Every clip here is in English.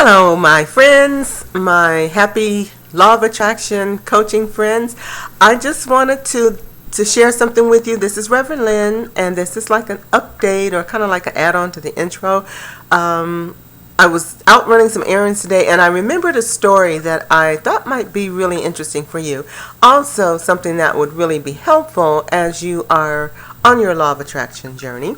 Hello, my friends, my happy law of attraction coaching friends. I just wanted to share something with you. This is Rev Lyn, and this is like an update or kind of like an add-on to the intro. I was out running some errands today, and I remembered a story that I thought might be really interesting for you. Also, something that would really be helpful as you are on your law of attraction journey.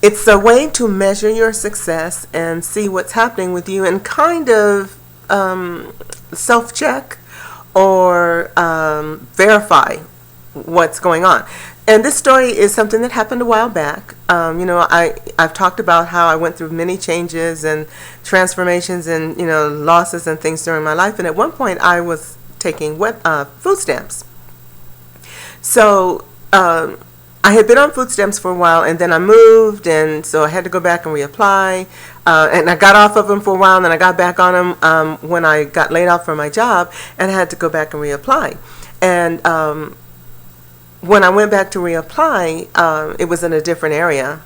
It's a way to measure your success and see what's happening with you and kind of self-check or verify what's going on. And this story is something that happened a while back. I've talked about how I went through many changes and transformations and, losses and things during my life. And at one point I was taking food stamps. So I had been on food stamps for a while, and then I moved, and so I had to go back and reapply. And I got off of them for a while, and then I got back on them when I got laid off from my job, and I had to go back and reapply. And when I went back to reapply, it was in a different area.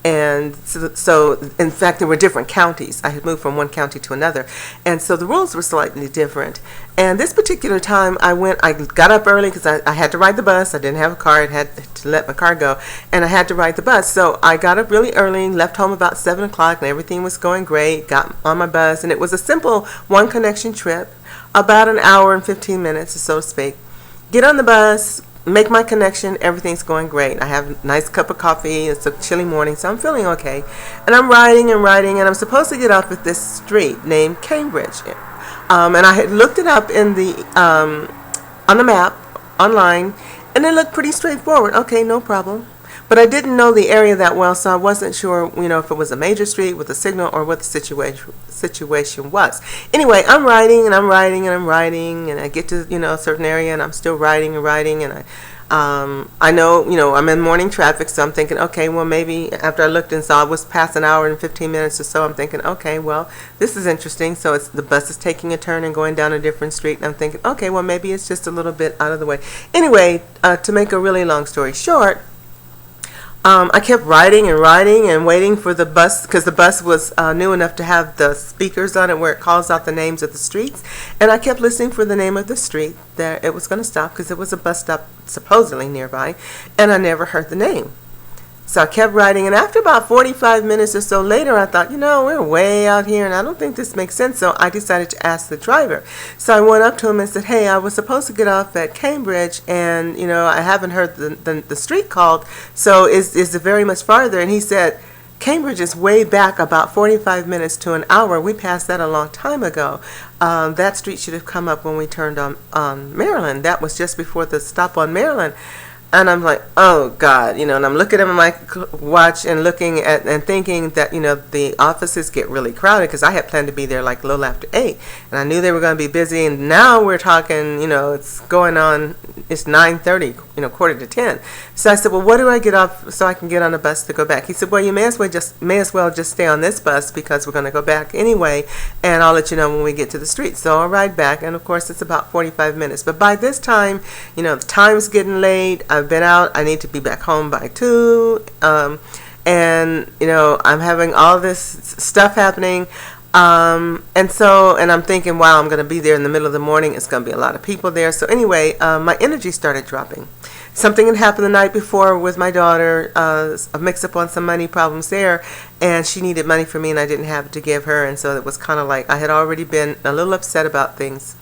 And so, in fact, there were different counties. I had moved from one county to another. And so the rules were slightly different. And this particular time, I got up early because I had to ride the bus. I didn't have a car. I had to let my car go. And I had to ride the bus. So I got up really early, left home about 7 o'clock, and everything was going great. Got on my bus. And it was a simple one-connection trip, about an hour and 15 minutes, so to speak. Get on the bus, make my connection, everything's going great. I have a nice cup of coffee. It's a chilly morning, so I'm feeling okay. And I'm riding, and I'm supposed to get off at this street named Cambridge. And I had looked it up in on the map, online, and it looked pretty straightforward. Okay, no problem. But I didn't know the area that well, so I wasn't sure, if it was a major street with a signal or what the situation was. Anyway, I'm riding, and I get to, a certain area, and I'm still riding, and I know, I'm in morning traffic, so I'm thinking, okay, well, maybe after I looked and saw it was past an hour and 15 minutes or so, I'm thinking, okay, well, this is interesting. So the bus is taking a turn and going down a different street, and I'm thinking, okay, well, maybe it's just a little bit out of the way. Anyway, to make a really long story short, I kept riding and waiting for the bus, because the bus was new enough to have the speakers on it where it calls out the names of the streets. And I kept listening for the name of the street that it was going to stop, because it was a bus stop supposedly nearby, and I never heard the name. So I kept riding, and after about 45 minutes or so later, I thought, we're way out here, and I don't think this makes sense. So I decided to ask the driver. So I went up to him and said, hey, I was supposed to get off at Cambridge, and, I haven't heard the street called, so is it very much farther? And he said, Cambridge is way back about 45 minutes to an hour. We passed that a long time ago. That street should have come up when we turned on Maryland. That was just before the stop on Maryland. And I'm like, oh God, and I'm looking at my watch and looking at and thinking that, the offices get really crowded, because I had planned to be there like a little after 8, and I knew they were going to be busy. And now we're talking, it's going on, it's 9:30, quarter to 10. So I said, well, what do I get off so I can get on a bus to go back? He said, well, you may as well just stay on this bus, because we're going to go back anyway, and I'll let you know when we get to the street. So I'll ride back, and of course it's about 45 minutes. But by this time, the time's getting late. I've been out. I need to be back home by 2. And I'm having all this stuff happening. And I'm thinking, wow, I'm going to be there in the middle of the morning. It's going to be a lot of people there. So anyway, my energy started dropping. Something had happened the night before with my daughter, a mix-up on some money problems there, and she needed money from me, and I didn't have it to give her. And so it was kind of like I had already been a little upset about things.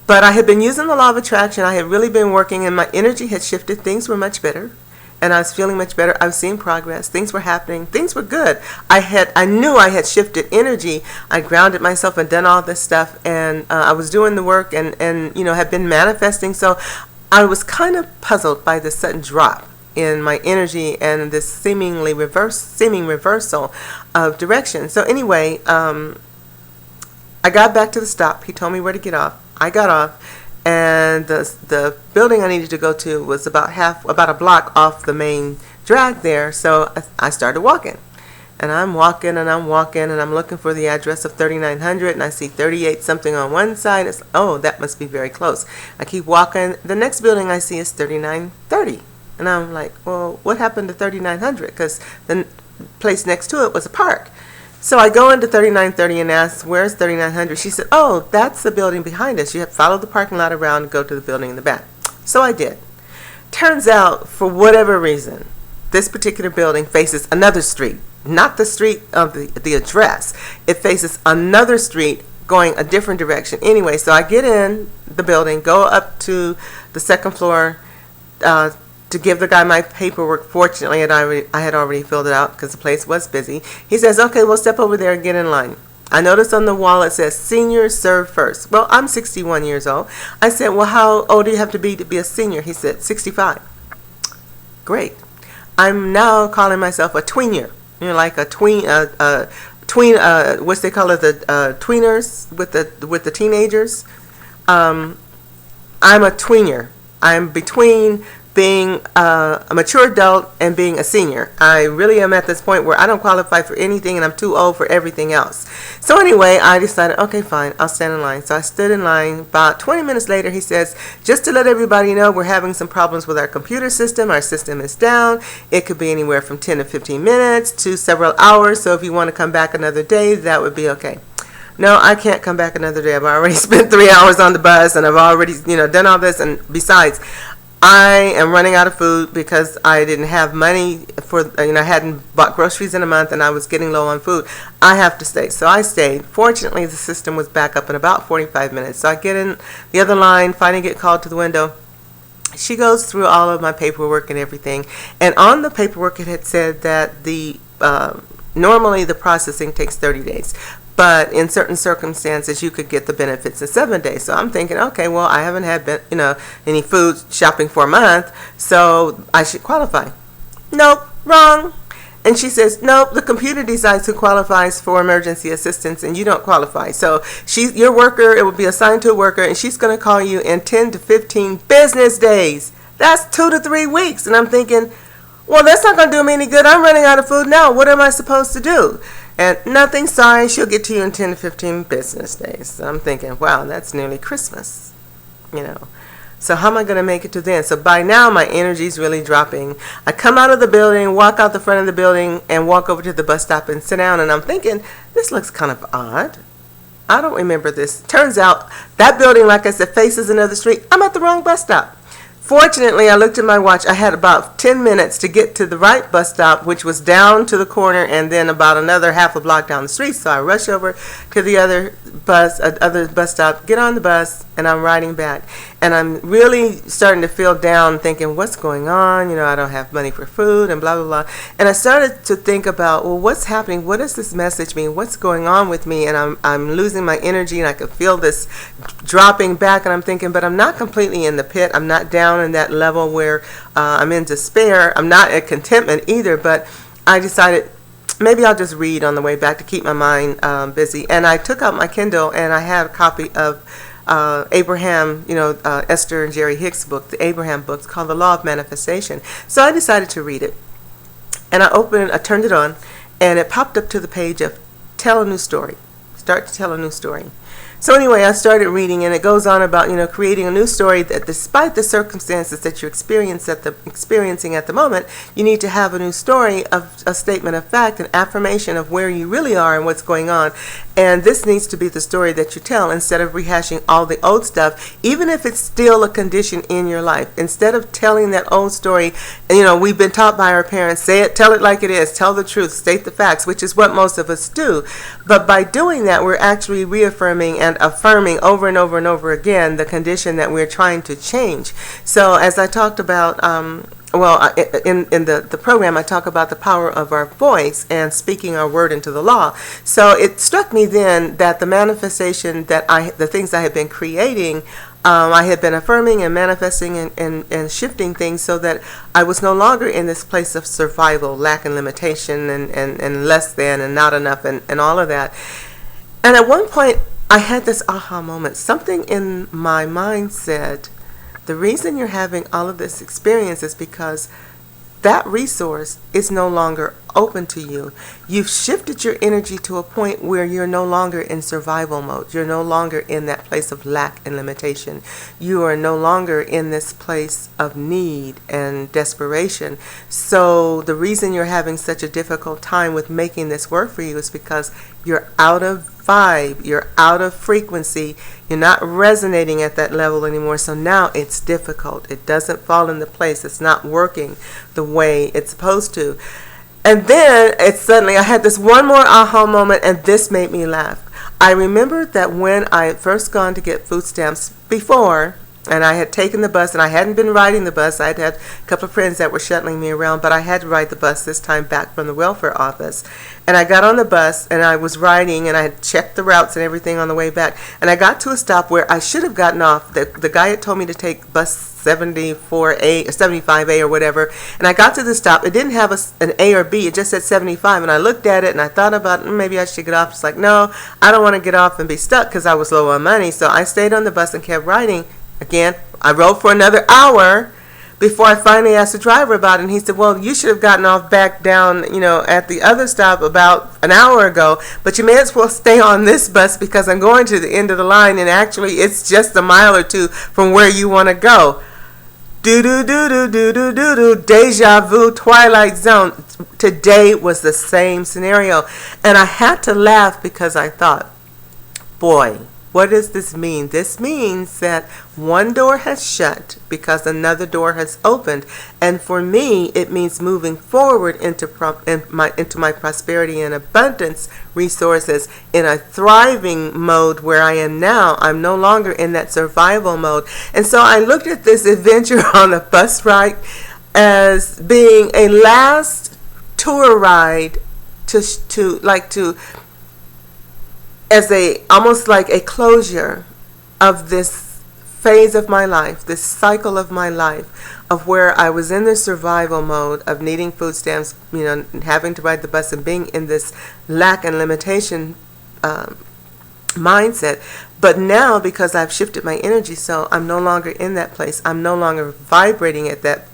But I had been using the law of attraction. I had really been working, and my energy had shifted. Things were much better, and I was feeling much better. I was seeing progress. Things were happening. Things were good. I knew I had shifted energy. I grounded myself and done all this stuff, and I was doing the work and had been manifesting. So I was kind of puzzled by the sudden drop in my energy and this seeming reversal of direction. So anyway, I got back to the stop. He told me where to get off. I got off, and the building I needed to go to was about a block off the main drag there. So I started walking, and I'm walking, and I'm looking for the address of 3900, and I see 38 something on one side. It's, oh, that must be very close. I keep walking. The next building I see is 3930, and I'm like, well, what happened to 3900? Because the place next to it was a park. So I go into 3930 and ask, where's 3900? She said, oh, that's the building behind us. You have to follow the parking lot around and go to the building in the back. So I did. Turns out, for whatever reason, this particular building faces another street, not the street of the address. It faces another street going a different direction. Anyway, so I get in the building, go up to the second floor to give the guy my paperwork. Fortunately, I had already filled it out because the place was busy. He says, okay, we'll step over there and get in line. I noticed on the wall it says, seniors serve first. Well, I'm 61 years old. I said, well, how old do you have to be a senior? He said, 65. Great. I'm now calling myself a tweener. You know, like a tween, what's they call it, the tweeners with the teenagers. I'm a tweener. I'm between being a mature adult and being a senior. I really am at this point where I don't qualify for anything and I'm too old for everything else. So anyway, I decided, okay, fine, I'll stand in line. So I stood in line. About 20 minutes later, he says, just to let everybody know, we're having some problems with our computer system. Our system is down. It could be anywhere from 10 to 15 minutes to several hours. So if you want to come back another day, that would be okay. No, I can't come back another day. I've already spent 3 hours on the bus and I've already, done all this. And besides, I am running out of food because I didn't have money for, I hadn't bought groceries in a month and I was getting low on food. I have to stay. So I stayed. Fortunately, the system was back up in about 45 minutes. So I get in the other line, finally get called to the window. She goes through all of my paperwork and everything. And on the paperwork, it had said that normally the processing takes 30 days. But in certain circumstances, you could get the benefits in 7 days. So I'm thinking, okay, well, I haven't had, any food shopping for a month, so I should qualify. Nope, wrong. And she says, nope, the computer decides who qualifies for emergency assistance, and you don't qualify. So your worker, it will be assigned to a worker, and she's going to call you in 10 to 15 business days. That's 2 to 3 weeks. And I'm thinking, well, that's not going to do me any good. I'm running out of food now. What am I supposed to do? And nothing, sorry, she'll get to you in 10 to 15 business days. So I'm thinking, wow, that's nearly Christmas, So how am I going to make it to then? So by now, my energy is really dropping. I come out of the building, walk out the front of the building, and walk over to the bus stop and sit down. And I'm thinking, this looks kind of odd. I don't remember this. Turns out that building, like I said, faces another street. I'm at the wrong bus stop. Fortunately, I looked at my watch. I had about 10 minutes to get to the right bus stop, which was down to the corner and then about another half a block down the street. So I rush over to the other bus stop, get on the bus, and I'm riding back. And I'm really starting to feel down, thinking, what's going on? I don't have money for food and blah, blah, blah. And I started to think about, well, what's happening? What does this message mean? What's going on with me? And I'm losing my energy, and I could feel this dropping back. And I'm thinking, but I'm not completely in the pit. I'm not down in that level where I'm in despair. I'm not at contentment either, but I decided maybe I'll just read on the way back to keep my mind busy. And I took out my Kindle, and I had a copy of Abraham, Esther and Jerry Hicks' book, the Abraham book, called The Law of Manifestation. So I decided to read it. And I turned it on, and it popped up to the page of Tell a New Story. Start to tell a new story. So anyway, I started reading, and it goes on about, creating a new story that despite the circumstances that you're experiencing at the moment, you need to have a new story, of a statement of fact, an affirmation of where you really are and what's going on. And this needs to be the story that you tell instead of rehashing all the old stuff, even if it's still a condition in your life. Instead of telling that old story, we've been taught by our parents, say it, tell it like it is, tell the truth, state the facts, which is what most of us do. But by doing that, we're actually reaffirming and affirming over and over and over again the condition that we're trying to change. So as I talked about, in the program, I talk about the power of our voice and speaking our word into the law. So it struck me then that the manifestation the things I had been creating, I had been affirming and manifesting and shifting things so that I was no longer in this place of survival, lack and limitation and less than and not enough and all of that. And at one point, I had this aha moment. Something in my mind said, the reason you're having all of this experience is because that resource is no longer open to you. You've shifted your energy to a point where you're no longer in survival mode. You're no longer in that place of lack and limitation. You are no longer in this place of need and desperation. So the reason you're having such a difficult time with making this work for you is because you're out of vibe, you're out of frequency, you're not resonating at that level anymore. So now it's difficult. It doesn't fall into place. It's not working the way it's supposed to. And then I had this one more aha moment, and this made me laugh. I remembered that when I had first gone to get food stamps before, and I had taken the bus, and I hadn't been riding the bus. I had had a couple of friends that were shuttling me around, but I had to ride the bus this time back from the welfare office. And I got on the bus, and I was riding, and I had checked the routes and everything on the way back. And I got to a stop where I should have gotten off. The guy had told me to take bus 74A or 75A or whatever. And I got to the stop. It didn't have an A or B. It just said 75. And I looked at it, and I thought about maybe I should get off. It's like, no, I don't want to get off and be stuck because I was low on money. So I stayed on the bus and kept riding. Again, I rode for another hour before I finally asked the driver about it. And he said, well, you should have gotten off back down, at the other stop about an hour ago. But you may as well stay on this bus because I'm going to the end of the line. And actually, it's just a mile or two from where you want to go. Do-do-do-do-do-do-do-do. Deja vu, Twilight Zone. Today was the same scenario. And I had to laugh because I thought, boy, what does this mean? This means that one door has shut because another door has opened. And for me, it means moving forward into my prosperity and abundance resources in a thriving mode where I am now. I'm no longer in that survival mode. And so I looked at this adventure on the bus ride as being a last tour ride as almost like a closure of this phase of my life, this cycle of my life, of where I was in the survival mode of needing food stamps, having to ride the bus and being in this lack and limitation mindset. But now, because I've shifted my energy, so I'm no longer in that place. I'm no longer vibrating at that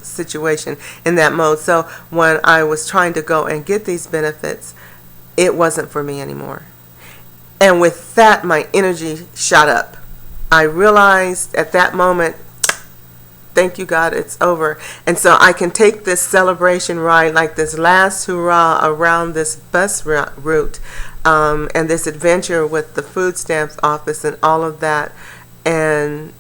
situation in that mode. So when I was trying to go and get these benefits, it wasn't for me anymore. And with that, my energy shot up. I realized at that moment, thank you, God, it's over. And so I can take this celebration ride, like this last hurrah around this bus route, and this adventure with the food stamps office and all of that, and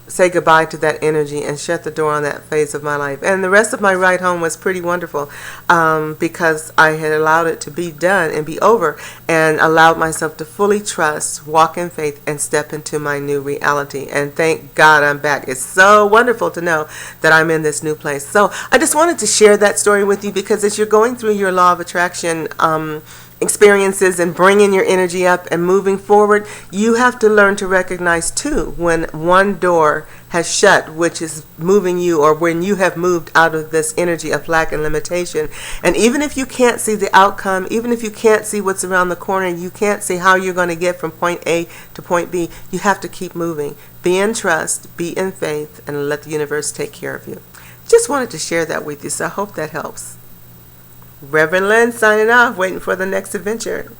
say goodbye to that energy and shut the door on that phase of my life. And the rest of my ride home was pretty wonderful because I had allowed it to be done and be over, and allowed myself to fully trust, walk in faith, and step into my new reality. And thank God I'm back. It's so wonderful to know that I'm in this new place. So I just wanted to share that story with you because as you're going through your law of attraction experiences and bringing your energy up and moving forward, you have to learn to recognize too when one door has shut, which is moving you, or when you have moved out of this energy of lack and limitation. And even if you can't see the outcome, even if you can't see what's around the corner, you can't see how you're going to get from point A to point B, you have to keep moving. Be in trust, be in faith, and let the universe take care of you. Just wanted to share that with you, so I hope that helps. Rev Lyn signing off, waiting for the next adventure.